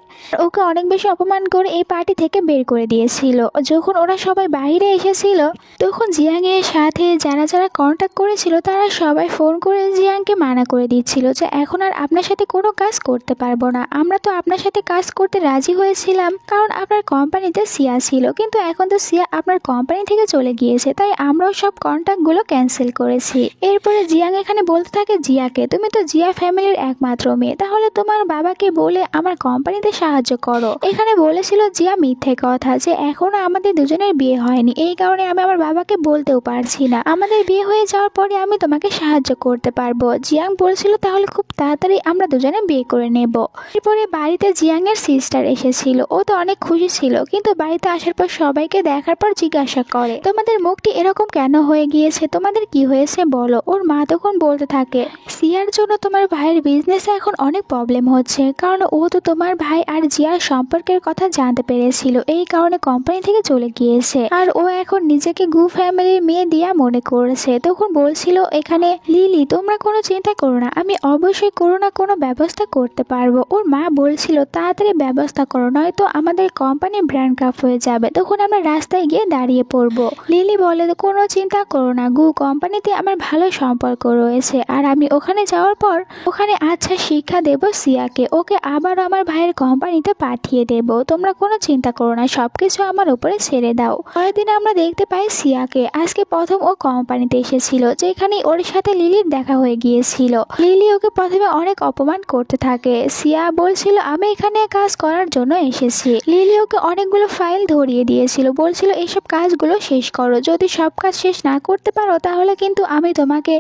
ওকে অনেক বেশি অপমান করে এই পার্টি থেকে বের করে দিয়েছিল। যখন ওরা সবাই বাইরে এসেছিল তখন জিয়াং এর সাথে যারা যারা কন্ট্যাক্ট করেছিল তারা সবাই ফোন করে জিয়াংকে মানা করে দিচ্ছিল যে এখন আর আপনার সাথে কোনো কাজ করতে পারবো না, আমরা তো আপনার সাথে কাজ করতে রাজি হয়েছিলাম কারণ আপনার কোম্পানিতে সিয়া ছিল, কিন্তু এখন তো সিয়া আপনার কোম্পানি থেকে চলে গিয়েছে, তাই আমরাও সব কন্ট্যাক্টগুলো ক্যান্সেল করেছি। এরপরে জিয়াং এখানে বলতে থাকে জিয়াকে তুমি তো জিয়া ফ্যামিলির একমাত্র মেয়ে, তাহলে তোমার বাবাকে বলে আমার কোম্পানিতে সাহায্য করো। এখানে বলেছিল জিয়া মিথ্যে কথা যে এখনো আমাদের দুজনের বিয়ে হয়নি, এই কারণে আমি আমার বাবাকে বলতেও পারছি না, আমাদের বিয়ে হয়ে যাওয়ার পরে আমি তোমাকে সাহায্য করতে পারবো। জিয়াং বলছিল তাহলে খুব তাড়াতাড়ি আমরা দুজনে বিয়ে করে নেব। এরপরে বাড়িতে জিয়াং এর সিস্টার এসেছিল, ও তো অনেক খুশি ছিল, কিন্তু বাড়িতে আসার পর সবাইকে দেখার পর জিজ্ঞাসা করে তোমাদের মুখটি এরকম কেন হয়ে গিয়েছে, তোমাদের কি হয়েছে বলো। ওর মা তখন বলতে থাকে সিয়ার জন্য তোমার ভাইয়ের বিজনেসে এখন অনেক প্রবলেম হচ্ছে, কারণ ও তো তোমার ভাই আর জিয়ার সম্পর্কের কথা জানতে পেরেছিল, এই কারণে কোম্পানি থেকে চলে গিয়েছে, আর ও এখন নিজেকে গু ফ্যামিলির মেয়ে দিয়া মনে করেছে। তখন বলছিল এখানে লিলি তোমরা কোনো চিন্তা করো না, আমি অবশ্যই কোনো না কোনো ব্যবস্থা করতে পারবো। ওর মা বলছিল তাড়াতাড়ি ব্যবস্থা করো, নয়তো আমাদের কোম্পানি ব্র্যান্ড কাপ হয়ে যাবে, তখন আমরা রাস্তায় গিয়ে দাঁড়িয়ে পড়বো। লিলি বলে কোনো চিন্তা করো না, গু কোম্পানিতে আমার ভালো সম্পর্ক রয়েছে, আর আমি ওখানে যাওয়ার পর ওখানে আচ্ছা শিক্ষা দেব সিয়াকে, ওকে আবার আমার ভাইয়ের কোম্পানিতে পাঠিয়ে দেব। তোমরা কোনো চিন্তা করো না, সবকিছু আমার উপরে ছেড়ে দাও। পরের দিন আমরা দেখতে পাই সিয়াকে আজকে প্রথম ও কোম্পানিতে এসেছিল, যেখানে ওর সাথে লিলির দেখা হয়ে গিয়েছিল। লিলি ওকে প্রথমে অনেক অপমান করতে থাকে। সিয়া বলছিল আমি এখানে কাজ করার জন্য এসেছি। লিলি ওকে অনেকগুলো ফাইল ধরিয়ে দিয়েছিল, বলছিল এইসব কাজগুলো শেষ করো, যদি সব কাজ শেষ না করতে পারো তাহলে কিন্তু আমি তোমাকে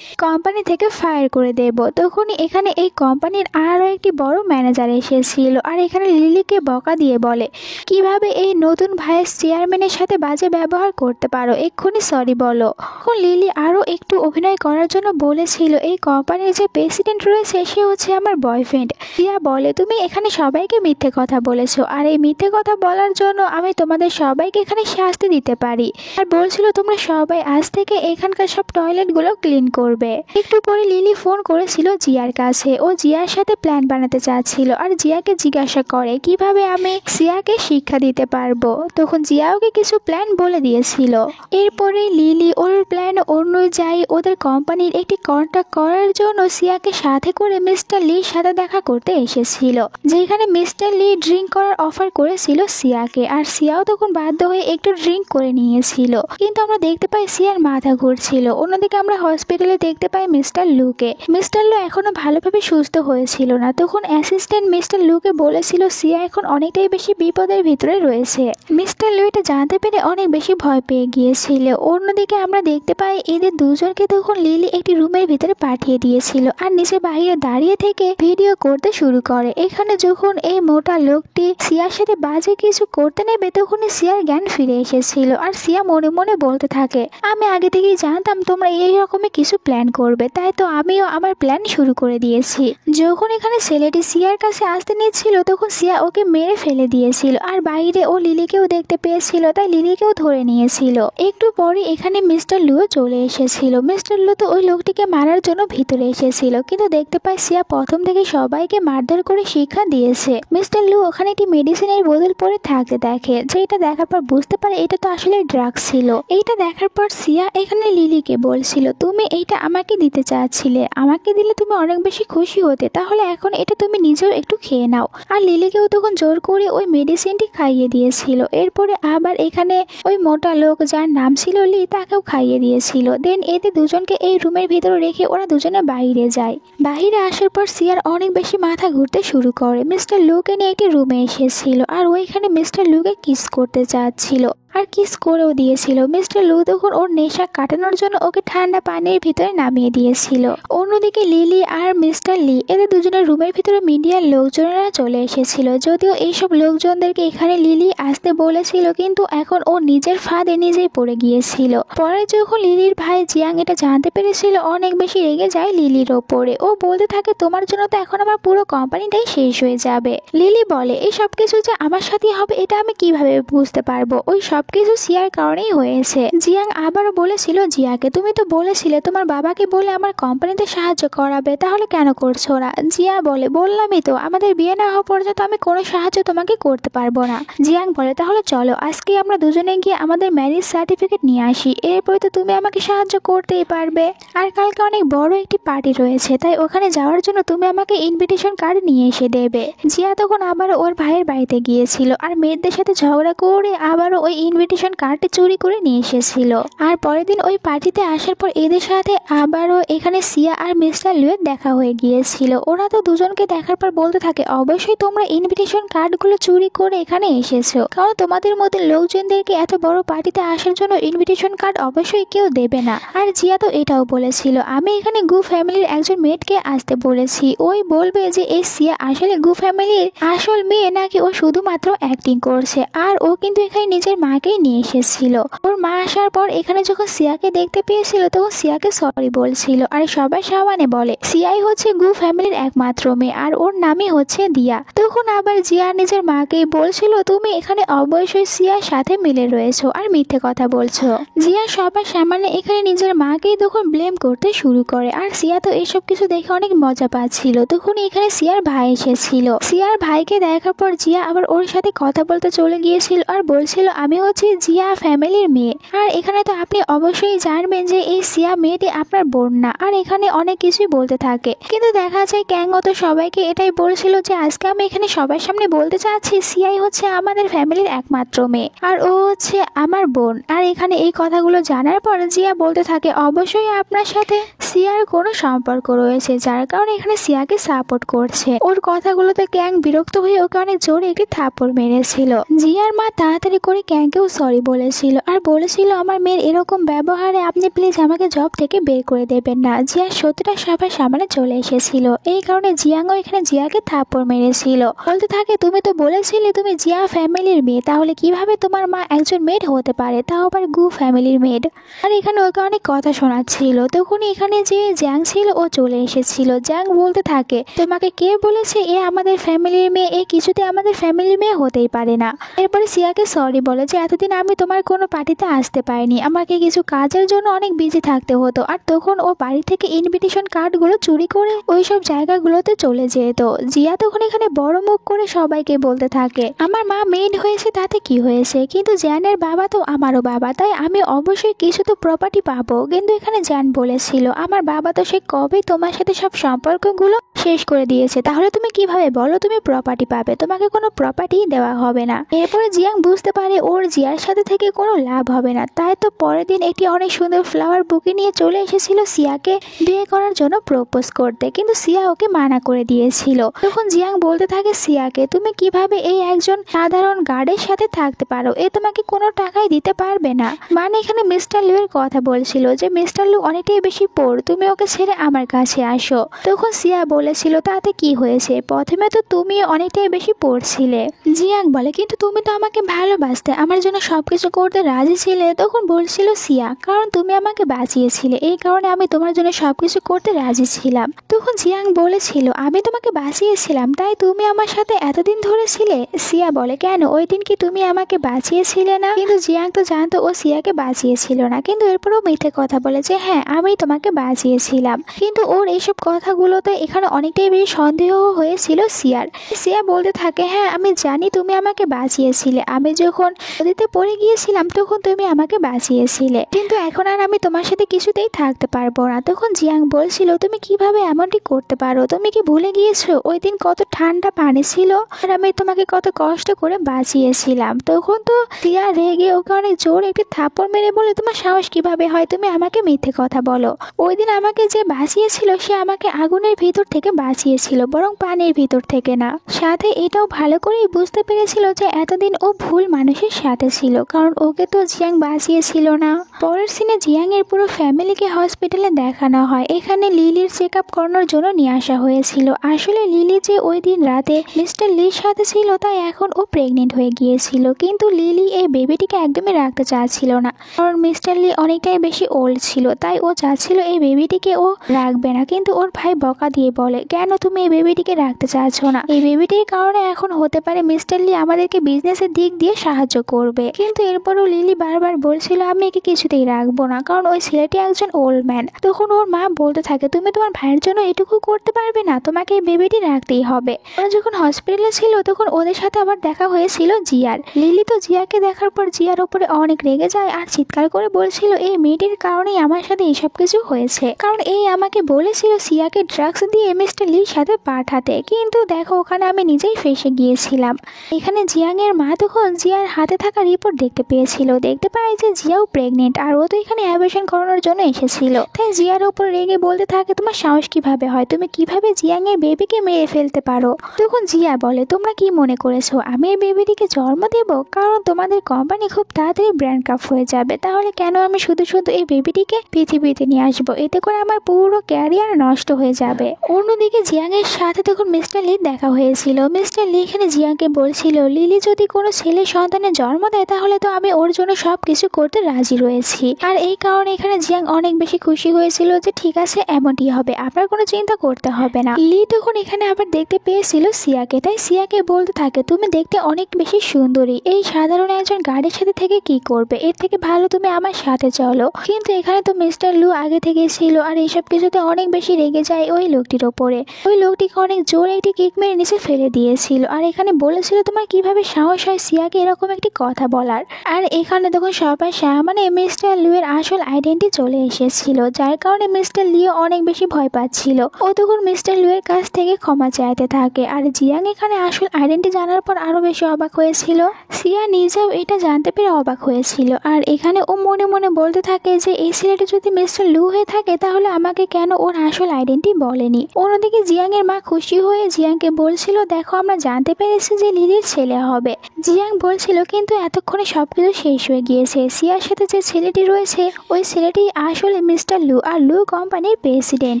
কোম্পানি থেকে ফায়ার করে দেব। তখনই এখানে এই কোম্পানির আরও একটি বড় ম্যানেজার এসেছিল, আর এখানে লিলিকে বকা দিয়ে বলে কিভাবে এই নতুন ভাইস চেয়ারম্যানের সাথে বাজে ব্যবহার করতে পারো, এক্ষুনি সরি বলো। এখন লিলি আরও একটু অভিনয় করার জন্য বলেছিল এই কোম্পানির যে প্রেসিডেন্ট রয়েছে সে হচ্ছে আমার বয়ফ্রেন্ড। সিয়া বলে তুমি এখানে সবাইকে মিথ্যে কথা বলেছো, আর এই মিথ্যে কথা বলার জন্য আমি তোমাদের সবাইকে এখানে শাস্তি দিতে পারি। আর বলছিল তোমরা সবাই আজ থেকে এখানকার সব টয়লেটগুলো ক্লিন করবে। একটু পরে লিলি ফোন করেছিল জিয়ার কাছে, ও জিয়ার সাথে প্ল্যান বানাতে চাচ্ছিল, আর জিয়াকে জিজ্ঞাসা করে কিভাবে আমি সিয়াকে শিক্ষা দিতে পারবো। তখন জিয়া ওকে কিছু প্ল্যান বলে দিয়েছিল। এরপরে লিলি ওর প্ল্যান অনুযায়ী ওদের কোম্পানির একটি কন্ট্যাক্ট করার জন্য সিয়াকে সাথে করে মিস্টার লির সাথে দেখা করতে এসেছিল, যেখানে মিস্টার লি ড্রিঙ্ক করার অফার করেছিল সিয়াকে, আর সিয়াও তখন বাধ্য হয়ে একটু ড্রিঙ্ক করে নিয়েছিল। কিন্তু আমরা দেখতে পাই সিয়ার মাথা ঘুরছিল। অন্যদিকে আমরা হসপিটালে দেখতে পাই মিস্টার লুকে। মিস্টার লু এখনো ভালোভাবে সুস্থ হয়েছিল না। তখন অ্যাসিস্ট্যান্ট মিস্টার লুকে বলেছিল সিয়া এখন অনেকটাই বেশি বিপদের ভিতরে রয়েছে। মিস্টার লু এটা জানতে পেরে অনেক বেশি ভয় পেয়ে গিয়েছিল। অন্যদিকে আমরা দেখতে পাই এদের দুজনকে তখন লিলি একটি রুমের ভিতরে পাঠিয়ে দিয়েছিল, আর নিচে বাইরে দাঁড়িয়ে থেকে ভিডিও করতে শুরু করে। এখানে যখন এই মোটা লোকটি সিয়ার সাথে বাজে কিছু করতে নেবে তখনই সিয়ার জ্ঞান ফিরে এসেছিল, আর সিয়া মনে মনে বলতে থাকে আমি আগে থেকেই জানতাম তোমরা এই রকমের কিছু প্ল্যান করবে, তাই তো আমিও আমার প্ল্যান শুরু করে দিয়েছি। যখন এখানে ছেলেটি সিয়ার কাছে আসতে নিচ্ছিল তখন সিয়া ওকে মেরে ফেলে দিয়েছিল, আর বাইরে ও লিলিকেও দেখতে পেয়েছিল, তাই লিলিকেও ধরে নিয়েছিল। একটু পরে এখানে মিস্টার লুও চলে এসেছিল। মিস্টার লু তো ওই লোকটিকে মারার জন্য ভিতরে এসেছিল, কিন্তু দেখতে পাই সিয়া প্রথম থেকে সবাইকে মারধর করে শিক্ষা দিয়েছে। মিস্টার লু ওখানে একটি মেডিসিনের বোতল পরে থাকতে দেখে, যেটা দেখার পর বুঝতে পারে এটা তো আসলে ড্রাগস ছিল। এইটা দেখার পর সিয়া এখানে লিলিকে বলছিল তুমি এইটা আমাকে দিতে চাচ্ছিলে, আমাকে দিলে তুমি অনেক বেশি খুশি হতে, তাহলে এখন এটা তুমি নিজেও একটু খেয়ে নাও। আর লিলিকেও তখন জোর করে ওই মেডিসিনটি খাইয়ে দিয়েছিল। এরপরে আবার এখানে ওই মোটা লোক যার নাম ছিল লি তাকেও খাইয়ে দিয়েছিল। দেন এদের দুজনকে এই রুমের ভিতরে রেখে ওরা দুজনে বাইরে যায়। বাইরে আসার পর সিয়ার অনেক বেশি মাথা ঘুরতে শুরু করে। মিস্টার লুকে নিয়ে একটি রুমে এসেছিল, আর ওইখানে মিস্টার লুকে কিস করতে চাচ্ছিল, আর কিস করেও দিয়েছিল। মিস্টার লু তখন ওর নেশা কাটানোর জন্য ওকে ঠান্ডা পানির ভিতরে নামিয়ে দিয়েছিল। অন্যদিকে লিলি আর মিস্টার লি এদের দুজনের রুমের ভিতরে মিডিয়ার লোকজনেরা চলে এসেছিল। যদিও এইসব লোকজনদেরকে এখানে লিলি আসতে বলেছিল, কিন্তু এখন ও নিজের ফাঁদে নিজেই পড়ে গিয়েছিল। পরে যখন লিলির ভাই জিয়াং এটা জানতে পেরেছিল অনেক বেশি রেগে যায় লিলির ওপরে। ও বলতে থাকে তোমার জন্য তো এখন আমার পুরো কোম্পানিটাই শেষ হয়ে যাবে। লিলি বলে এই সব কিছু যে আমার সাথে হবে এটা আমি কিভাবে বুঝতে পারবো, ওই সবকিছু সিয়ার কারণেই হয়েছে। জিয়াং আবারও বলেছিল জিয়াকে তুমি তো বলেছিলে তোমার বাবাকে বলে আমার কোম্পানিতে সাহায্য করাবে, তাহলে কেন করছো না? জিয়া বলে বললামই তো আমাদের বিয়ে না হওয়া পর্যন্ত আমি কোনো সাহায্য তোমাকে করতে পারবো না। জিয়াং বলে তাহলে চলো আজকে আমরা দুজনে গিয়ে আমাদের ম্যারেজ সার্টিফিকেট নিয়ে আসি, এরপরে তো তুমি আমাকে সাহায্য করতেই পারবে। আর কালকে অনেক বড় একটি পার্টি রয়েছে, তাই ওখানে যাওয়ার জন্য তুমি আমাকে ইনভিটেশন কার্ড নিয়ে এসে দেবে। জিয়া তখন আবারও ওর ভাইয়ের বাড়িতে গিয়েছিল, আর মেয়েদের সাথে ঝগড়া করে আবারও ওই ইনভিটেশন কার্ডটি চুরি করে নিয়ে এসেছিল। আর পরের দিন ওই পার্টিতে আসার পর এদের সাথে আবারও এখানে সিয়া আর মিস্টার লুয়ের দেখা হয়ে গিয়েছিল। ওরা তো দুজনকে দেখার পর বলতে থাকে অবশ্যই তোমরা ইনভিটেশন কার্ডগুলো চুরি করে এখানে এসেছো, কারণ তোমাদের মধ্যে লোকজনদেরকে এত বড় পার্টিতে আসার জন্য ইনভিটেশন কার্ড অবশ্যই কেউ দেবে না। আর জিয়া তো এটাও বলেছিল আমি এখানে গু ফ্যামিলির একজন মেয়েকে আসতে বলেছি, ওই বলবে যে এই সিয়া আসলে গু ফ্যামিলির আসল মেয়ে নাকি ও শুধুমাত্র অ্যাক্টিং করছে। আর ও কিন্তু এখানে নিজের মাকেই নিয়ে এসেছিল। ওর মা আসার পর এখানে যখন সিয়াকে দেখতে পেয়েছিল তখন সিয়াকে সরি বলছিল, আর সবাই সাবানে বলে সিয়াই হচ্ছে গু ফ্যামিলির একমাত্র মেয়ে, আর ওর নামই হচ্ছে দিয়া। তখন আবার জিয়া নিজের মাকেই বলছিল তুমি এখানে অবশ্যই সিয়ার সাথে মিলে রয়েছো আর মিথ্যে কথা বলছো। জিয়া সবার সামনে এখানে নিজের মাকেই তখন ব্লেম করতে শুরু করে, আর সিয়া তো এসব কিছু দেখে অনেক মজা পাচ্ছিল। তখন এখানে সিয়ার ভাই এসেছিল। সিয়ার ভাইকে দেখার পর জিয়া আবার ওর সাথে কথা বলতে চলে গিয়েছিল, আর বলছিল আমি হচ্ছে জিয়া ফ্যামিলির মেয়ে। আর এখানে তো আপনি অবশ্যই জানবেন যে এই সিয়া মেয়েটি আপনার বোন না। আর এখানে অনেক কিছুই বলতে থাকে, কিন্তু দেখা যায় ক্যাঙ্গো তো সবাইকে এটাই বলছিল যে আজকে আমি এখানে সবার সামনে বলতে চাচ্ছি সিয়াই হচ্ছে আমাদের ফ্যামিলির একমাত্র মেয়ে, আর ও হচ্ছে আমার বোন। আর এখানে এই কথাগুলো জানার পর জিয়া বলতে থাকে অবশ্যই আপনার সাথে সিয়ার কোনো সম্পর্ক রয়েছে, যার কারণে এখানে সিয়াকে সাপোর্ট করছে। ওর কথাগুলোতে ক্যাং বিরক্ত হয়ে ওকে অনেক জোরে একটি থাপ্পড় মেরেছিল। জিয়ার মা তাড়াতাড়ি করে ক্যাংকেও সরি বলেছিল আর বলেছিল আমার মেয়ের এরকম ব্যবহারে আপনি প্লিজ আমাকে জব থেকে বের করে দেবেন না। জিয়ার সত্যিটা সবার সামনে চলে এসেছিল, এই কারণে জিয়াংও এখানে জিয়াকে থাপ্পড় মেরেছিল। বলতে থাকে তুমি তো বলেছিলে তুমি জিয়া ফ্যামিলির মেয়ে, তাহলে কিভাবে তোমার মা একজন মেড হতে পারে, তাও আবার গু ফ্যামিলির মেড। আর এখানে ওকে অনেক কথা শোনাচ্ছিল। তখন এখানে যে জ্যাং ছিল ও চলে এসেছিল। জ্যাং বলতে থাকে তোমাকে কে বলেছে এ আমাদের ফ্যামিলির মেয়ে, এ কিছুতে আমাদের ফ্যামিলির মেয়ে হতেই পারে না। এরপরে সিয়াকে সরি বলে যে এতদিন আমি তোমার কোনো পার্টিতে আসতে পারিনি, আমাকে কিছু কাজের জন্য অনেক বিজি থাকতে হতো। আর তখন ও বাড়ি থেকে ইনভিটেশন কার্ডগুলো চুরি করে ওইসব জায়গাগুলোতে চলে যেত। জিয়া তখন এখানে বড় মুখ করে সবাইকে বলতে থাকে আমার মা মেড হয়েছে তাতে কি হয়েছে, কিন্তু জ্যানের বাবা তো আমারও বাবা, তাই আমি অবশ্যই কিছু তো প্রপার্টি পাবো। কিন্তু এখানে জ্যান বলেছিল আমার বাবা তো সে কবে তোমার সাথে সব সম্পর্কগুলো শেষ করে দিয়েছে, তাহলে তুমি কিভাবে বলো তুমি প্রপার্টি পাবে, তোমাকে কোনো প্রপার্টি দেওয়া হবে না। এরপরে জিয়াং বুঝতে পারে ওর জিয়ার সাথে থেকে কোনো লাভ হবে না, তাই তো পরের দিন একটি অনেক সুন্দর ফ্লাওয়ার বুকে নিয়ে চলে এসেছিল সিয়াকে বিয়ে করার জন্য প্রপোজ করতে, কিন্তু সিয়া ওকে মানা করে দিয়েছিল। তখন জিয়াং বলতে থাকে সিয়াকে তুমি কিভাবে এই একজন সাধারণ গার্ডের সাথে থাকতে পারো, এ তোমাকে কোনো টাকাই দিতে পারবে না। মানে এখানে মিস্টার লু এর কথা বলছিল যে মিস্টার লু অনেকটাই বেশি পোর, তুমি ওকে ছেড়ে আমার কাছে আসো। তখন সিয়া বলেছিল তাতে কি হয়েছে, প্রথমে তো তুমি অনেকটাই বেশি পোর ছিলে। জিয়াং বলে কিন্তু তুমি তো আমাকে ভালোবাসতে, আমার জন্য সবকিছু করতে রাজি ছিলে। তখন বলছিল সিয়া কারণ তুমি আমাকে বাঁচিয়েছিলে, এই কারণে আমি তোমার জন্য সবকিছু করতে রাজি ছিলাম। তখন জিয়াং বলেছিল আমি তোমাকে বাঁচিয়েছিলাম তাই তুমি আমার সাথে এতদিন ধরে ছিলে। সিয়া বলে কেন ওই দিন কি তুমি আমাকে বাঁচিয়েছিলে না? কিন্তু জিয়াং তো জানতো ও সিয়াকে বাঁচিয়েছিল না, কিন্তু এরপরও মিথ্যে কথা বলে যে হ্যাঁ আমি তোমাকে বাঁচিয়েছিলাম। কিন্তু ওর এইসব কথাগুলোতে এখানে অনেকটাই বেশি সন্দেহ হয়েছিল সিয়ার। সিয়া বলতে থাকে হ্যাঁ আমি জানি তুমি আমাকে বাঁচিয়েছিলে, আমি যখন নদীতে পড়ে গিয়েছিলাম তখন তুমি আমাকে বাঁচিয়েছিলে, কিন্তু এখন আর আমি তোমার সাথে কিছুতেই থাকতে পারবো না। তখন জিয়াং বলছিল তুমি কিভাবে এমনটি করতে পারো, তুমি কি ভুলে গিয়েছো ওই দিন কত ঠান্ডা পানি ছিল আর আমি তোমাকে কত কষ্ট করে বাঁচিয়েছিলাম। তখন তো সিয়া রেগে ওকে অনেক জোর একটি থাপ্পড় মেরে বলে তোমার সাহস কিভাবে হয়, তুমি আমাকে মিথ্যে কথা বলো, ওই দিন আমাকে যে বাঁচিয়েছিল সে আমাকে আগুনের ভিতর থেকে বাঁচিয়েছিল, বরং পানির ভিতর থেকে না। সাথে এটাও ভালো করেই বুঝতে পেরেছিল যে এতদিন ও ভুল মানুষের সাথে ছিল, কারণ ওকে তো জিয়াং বাঁচিয়েছিল না। পরের সিনে জিয়াং এর পুরো ফ্যামিলিকে হসপিটালে দেখানো হয়। এখানে লিলির চেক আপ করানোর জন্য নিয়ে আসা হয়েছিল। আসলে লিলি যে ওই দিন রাতে মিস্টার লির সাথে ছিল তাই এখন ও প্রেগনেন্ট হয়ে গিয়েছিল, কিন্তু লিলি এই বেবিটিকে একদমই রাখতে চাচ্ছিল না, কারণ মিস্টার লি অনেকটাই বেশি ওল্ড ছিল, তাই ও চাচ্ছিল এই বেবিটিকে ও রাখবে না। কিন্তু ওর ভাই বকা দিয়ে বলে কেন তুমি এই বেবিটিকে রাখতে চাচ্ছ না, এই বেবিটির কারণে এখন হতে পারে মিস্টার লি আমাদেরকে বিজনেসের দিক দিয়ে সাহায্য করবে। কিন্তু এরপরও লিলি বারবার বলছিল আমি একে কিছুতেই রাখবো না, কারণ ওই ছেলেটি একজন ওল্ড ম্যান। তখন ওর মা বলতে থাকে তুমি তোমার ভাইয়ের জন্য এটুকু করতে পারবে না, তোমাকে এই বেবিটি রাখতেই হবে। ওরা যখন হসপিটালে ছিল তখন ওদের সাথে আবার দেখা হয়েছিল জিয়ার। লিলি তো জিয়াকে দেখার পর জিয়ার উপরে অনেক রেগে যায় আর চিৎকার করে বলছিল এই মেয়েটির কারণেই আমার সাথে এইসব কিছু হয়েছে, কারণ এই আমাকে বলেছিল সিয়াকে ড্রাগস দিয়ে মিস্টার লির সাথে পাঠাতে, কিন্তু দেখো ওখানে আমি নিজেই ফেসে গিয়েছিলাম। এখানে জিয়াং এর মা তখন জিয়ার হাতে থাকা রিপোর্ট দেখতে পেয়েছিল, দেখতে পায় যে জিয়াও প্রেগনেন্ট আর ও তো এখানে অ্যাবর্শন করানোর জন্য এসেছিল। তাই জিয়ার উপর রেগে বলতে থাকে তোমার সাহস কিভাবে হয়, তুমি কিভাবে জিয়াং এর বেবিকে মেরে ফেলতে পারো? তখন জিয়া বলে তোমরা কি মনে করেছো আমি এই বেবিটিকে জন্ম দেব, কারণ তোমাদের কোম্পানি খুব তাড়াতাড়ি ব্র্যান্ড কাপ হয়ে যাবে, তাহলে কেন আমি শুধু শুধু এই বেবিটিকে পৃথিবীতে নিয়ে আসবো, এতে করে আমার পুরো ক্যারিয়ার নষ্ট হয়ে যাবে। অন্যদিকে জিয়াং এর সাথে তখন মিস্টার লি দেখা হয়েছিল। মিস্টার লি এখানে জিয়াংকে বলছিল লিলি যদি কোনো ছেলে সন্তানের জন্ম দেয় তাহলে তো আমি ওর জন্য সবকিছু করতে রাজি রয়েছি। আর এই কারণে এখানে জিয়াং অনেক বেশি খুশি হয়েছিল যে ঠিক আছে এমনটি হবে, আপনার কোনো চিন্তা করতে হবে না। লি তখন এখানে আবার দেখতে পেয়েছিল সিয়াকে, তাই সিয়াকে বলতে থাকে তুমি দেখতে অনেক বেশি সুন্দরী, এই সাধারণ একজন গার্ডের সাথে থেকে কি করবে, এর থেকে ভালো তুমি আমার সাথে চলো। কিন্তু এখানে তো মিস্টার লু আগে থেকে ছিল আর এইসব কিছুতে অনেক বেশি রেগে যায় ওই লোকটির ওপর। করে ওই লোকটিকে অনেক জোরে একটি কিক মেরে নিচে ফেলে দিয়েছিল আর এখানে বলেছিল তোমার কিভাবে সাহস হয় সিয়াকে এরকম একটি কথা বলার। আর এখানে তখন সবার সামনে মিস্টার লিওর আসল আইডেন্টি চলে এসেছিল, যার কারণে মিস্টার লিও অনেক বেশি ভয় পাচ্ছিল। ও তখন মিস্টার লিওর কাছ থেকে ক্ষমা চাইতে থাকে। আর জিয়াং এখানে আসল আইডেন্টি জানার পর আরো বেশি অবাক হয়েছিল। সিয়া নিজেও এটা জানতে পেরে অবাক হয়েছিল। আর এখানে ও মনে মনে বলতে থাকে যে এই ছেলেটা যদি মিস্টার লু হয়ে থাকে তাহলে আমাকে কেন ওর আসল আইডেন্টি বলেনি। অন্যদিকে জিয়াং এর মা খুশি হয়ে জিয়াংকে বলছিল দেখো আমরা জানতে পেরেছি যে লিলির ছেলে হবে। জিয়াং বলছিল কিন্তু এতক্ষণে সবকিছু শেষ হয়ে গিয়েছে, সিয়ার সাথে যে ছেলেটি রয়েছে ওই ছেলেটি আসলে মিস্টার লু আর লু কোম্পানির প্রেসিডেন্ট।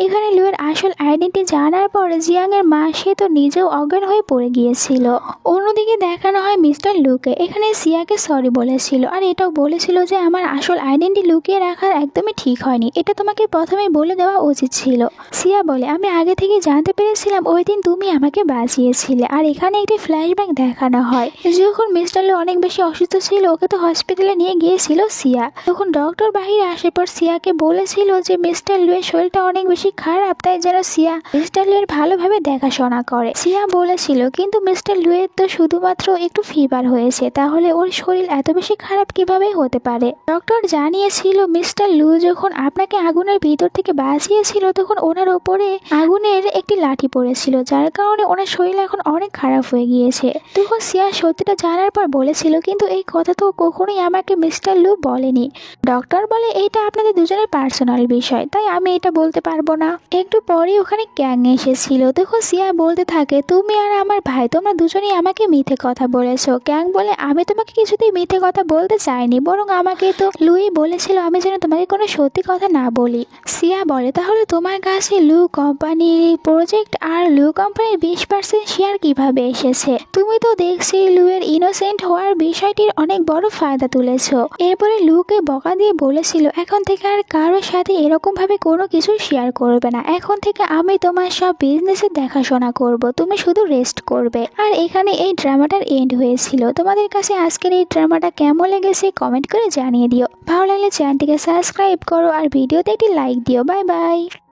এখানে লু এর আসল আইডেন্টি জানার পর জিয়াং এর মা সে তো নিজেও অজ্ঞান হয়ে পড়ে গিয়েছিল। অন্যদিকে দেখানো হয় মিস্টার লুকে এখানে সিয়াকে সরি বলেছিল আর এটাও বলেছিল যে আমার আসল আইডেন্টি লুকিয়ে রাখার একদমই ঠিক হয়নি, এটা তোমাকে প্রথমে বলে দেওয়া উচিত ছিল। সিয়া বলে আমি আগে থেকে জানতে পেরেছিলাম ওই দিন তুমি আমাকে বাঁচিয়েছিলে। আর এখানে একটি ফ্ল্যাশব্যাক দেখানো হয় যখন মিস্টার লু অনেক বেশি অসুস্থ ছিল, ওকে তো হসপিটালে নিয়ে গিয়েছিল সিয়া। তখন ডক্টর বাহিরে আসার পর সিয়াকে বলেছিল যে মিস্টার লু এর শরীরটা অনেক বেশি খারাপ, তাই যেন সিয়া মিস্টার লু এর ভালোভাবে দেখাশোনা করে। সিয়া বলেছিল কিন্তু মিস্টার লু এর তো শুধুমাত্র একটু ফিভার হয়েছে, তাহলে ওর শরীর এত বেশি খারাপ কিভাবে হতে পারে। ডক্টর জানিয়েছিল মিস্টার লু যখন আপনাকে আগুনের ভিতর থেকে বাঁচিয়েছিল তখন ওনার ওপরে আগুনের একটি লাঠি পড়েছিল, যার কারণে ওনার শরীর এখন অনেক খারাপ হয়ে গিয়েছে। তখন সিয়া সত্যিটা জানার পর বলেছিল কিন্তু এই কথা তো কখনোই আমাকে মিস্টার লু বলেনি। ডক্টর বলে এইটা আপনাদের দুজনের পার্সোনাল বিষয়, তাই আমি এটা বলতে পারবো না। একটু পরে ওখানে ক্যাং এসেছিল, তখন সিয়া বলতে থাকে তুমি আর আমার ভাই তোমরা দুজনেই আমাকে মিথ্যে কথা বলেছো। ক্যাং বলে আমি তোমাকে কিছুতেই মিথ্যে কথা বলতে চাইনি, বরং আমাকে তো লুই বলেছিল আমি যেন তোমাকে কোনো সত্যি কথা না বলি। সিয়া বলে তাহলে তোমার কাছে লু কোম্পানির প্রজেক্ট আর লু কোম্পানির 20% শেয়ার কিভাবে এসেছে? তুমি তো দেখছি লু এর ইনোসেন্ট হওয়ার বিষয়টির অনেক বড় ফায়দা তুলেছ। এরপরে লুকে বকা দিয়ে বলেছিল এখন থেকে আর কারোর সাথে এরকম ভাবে কোনো কিছু শেয়ার করবে না, এখন থেকে আমি তোমার সব বিজনেসের দেখাশোনা করব, তুমি শুধু রেস্ট করবে। আর এখানে এই ড্রামাটার এন্ড হয়েছিল। তোমাদের কাছে আজকের এই ড্রামাটা কেমন লেগেছে কমেন্ট করে জানিয়ে দিও। ভালো লাগলে চ্যানেলটিকে সাবস্ক্রাইব করো আর ভিডিওতে একটি লাইক দিও। Bye bye.